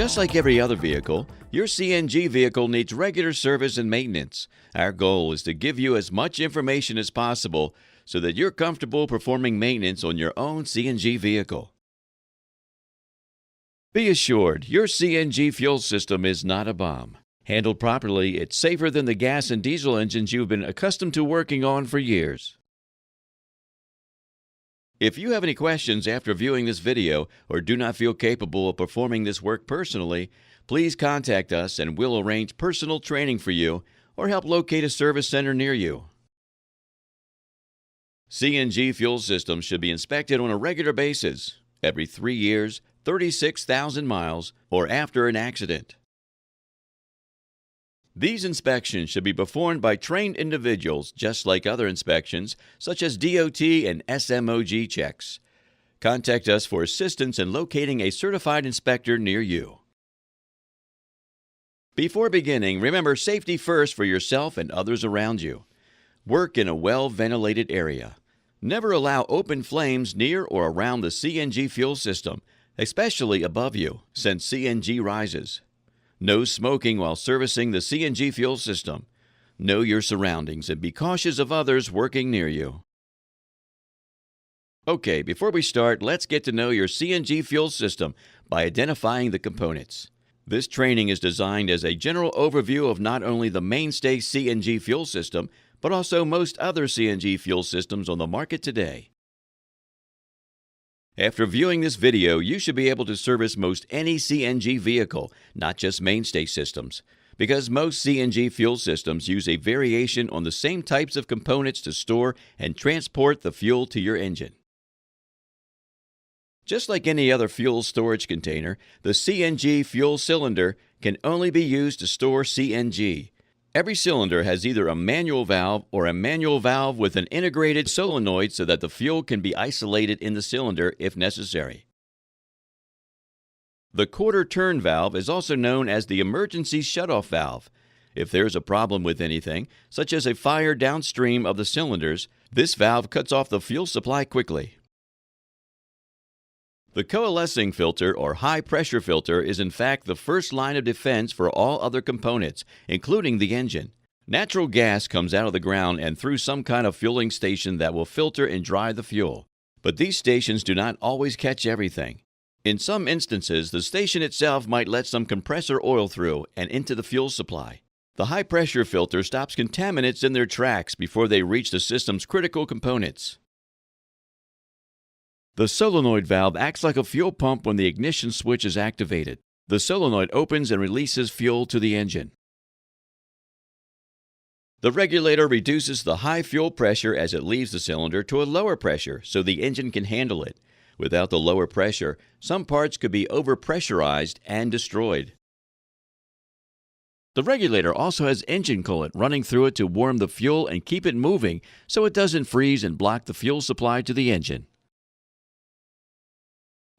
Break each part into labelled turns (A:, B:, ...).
A: Just like every other vehicle, your CNG vehicle needs regular service and maintenance. Our goal is to give you as much information as possible so that you're comfortable performing maintenance on your own CNG vehicle. Be assured, your CNG fuel system is not a bomb. Handled properly, it's safer than the gas and diesel engines you've been accustomed to working on for years. If you have any questions after viewing this video or do not feel capable of performing this work personally, please contact us and we'll arrange personal training for you or help locate a service center near you. CNG fuel systems should be inspected on a regular basis, every 3 years, 36,000 miles, or after an accident. These inspections should be performed by trained individuals just like other inspections, such as DOT and SMOG checks. Contact us for assistance in locating a certified inspector near you. Before beginning, remember safety first for yourself and others around you. Work in a well-ventilated area. Never allow open flames near or around the CNG fuel system, especially above you, since CNG rises. No smoking while servicing the CNG fuel system. Know your surroundings and be cautious of others working near you. Okay, before we start, let's get to know your CNG fuel system by identifying the components. This training is designed as a general overview of not only the Mainstay CNG fuel system, but also most other CNG fuel systems on the market today. After viewing this video, you should be able to service most any CNG vehicle, not just Mainstay systems, because most CNG fuel systems use a variation on the same types of components to store and transport the fuel to your engine. Just like any other fuel storage container, the CNG fuel cylinder can only be used to store CNG. Every cylinder has either a manual valve or a manual valve with an integrated solenoid so that the fuel can be isolated in the cylinder if necessary. The quarter turn valve is also known as the emergency shutoff valve. If there is a problem with anything, such as a fire downstream of the cylinders, this valve cuts off the fuel supply quickly. The coalescing filter or high-pressure filter is in fact the first line of defense for all other components, including the engine. Natural gas comes out of the ground and through some kind of fueling station that will filter and dry the fuel. But these stations do not always catch everything. In some instances, the station itself might let some compressor oil through and into the fuel supply. The high-pressure filter stops contaminants in their tracks before they reach the system's critical components. The solenoid valve acts like a fuel pump when the ignition switch is activated. The solenoid opens and releases fuel to the engine. The regulator reduces the high fuel pressure as it leaves the cylinder to a lower pressure so the engine can handle it. Without the lower pressure, some parts could be overpressurized and destroyed. The regulator also has engine coolant running through it to warm the fuel and keep it moving so it doesn't freeze and block the fuel supply to the engine.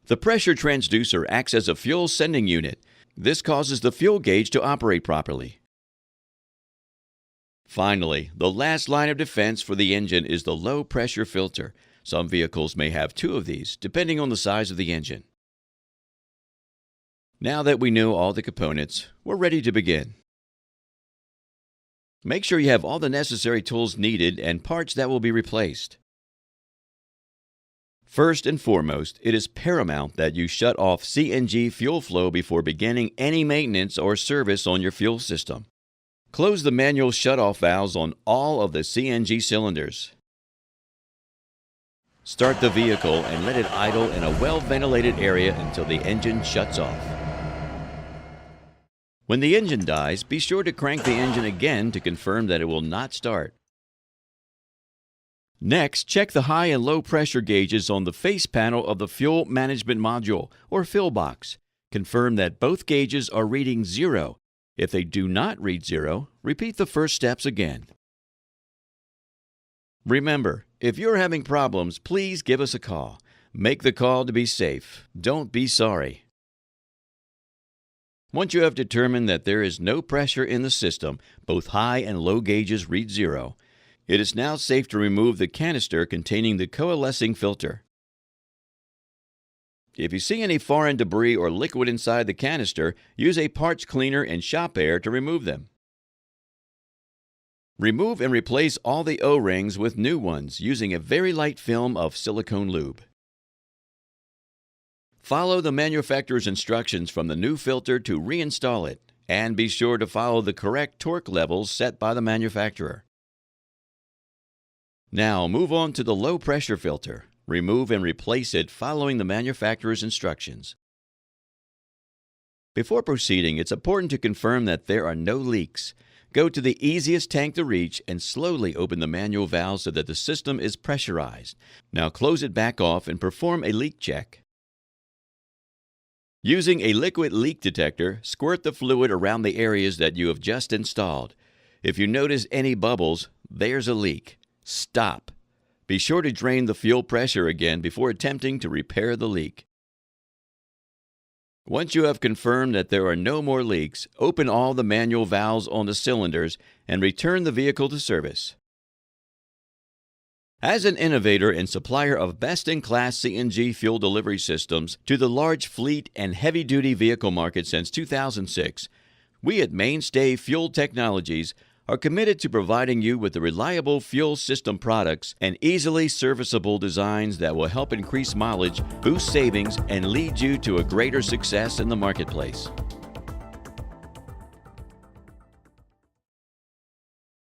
A: The pressure transducer acts as a fuel sending unit. This causes the fuel gauge to operate properly. Finally, the last line of defense for the engine is the low pressure filter. Some vehicles may have 2 of these, depending on the size of the engine. Now that we know all the components, we're ready to begin. Make sure you have all the necessary tools needed and parts that will be replaced. First and foremost, it is paramount that you shut off CNG fuel flow before beginning any maintenance or service on your fuel system. Close the manual shutoff valves on all of the CNG cylinders. Start the vehicle and let it idle in a well-ventilated area until the engine shuts off. When the engine dies, be sure to crank the engine again to confirm that it will not start. Next, check the high and low pressure gauges on the face panel of the Fuel Management Module, or fill box. Confirm that both gauges are reading 0. If they do not read 0, repeat the first steps again. Remember, if you're having problems, please give us a call. Make the call to be safe. Don't be sorry. Once you have determined that there is no pressure in the system, both high and low gauges read 0. It is now safe to remove the canister containing the coalescing filter. If you see any foreign debris or liquid inside the canister, use a parts cleaner and shop air to remove them. Remove and replace all the O-rings with new ones using a very light film of silicone lube. Follow the manufacturer's instructions from the new filter to reinstall it, and be sure to follow the correct torque levels set by the manufacturer. Now move on to the low pressure filter. Remove and replace it following the manufacturer's instructions. Before proceeding, it's important to confirm that there are no leaks. Go to the easiest tank to reach and slowly open the manual valve so that the system is pressurized. Now close it back off and perform a leak check. Using a liquid leak detector, squirt the fluid around the areas that you have just installed. If you notice any bubbles, there's a leak. Stop. Be sure to drain the fuel pressure again before attempting to repair the leak. Once you have confirmed that there are no more leaks, open all the manual valves on the cylinders and return the vehicle to service. As an innovator and supplier of best-in-class CNG fuel delivery systems to the large fleet and heavy-duty vehicle market since 2006, we at Mainstay Fuel Technologies are committed to providing you with the reliable fuel system products and easily serviceable designs that will help increase mileage, boost savings, and lead you to a greater success in the marketplace.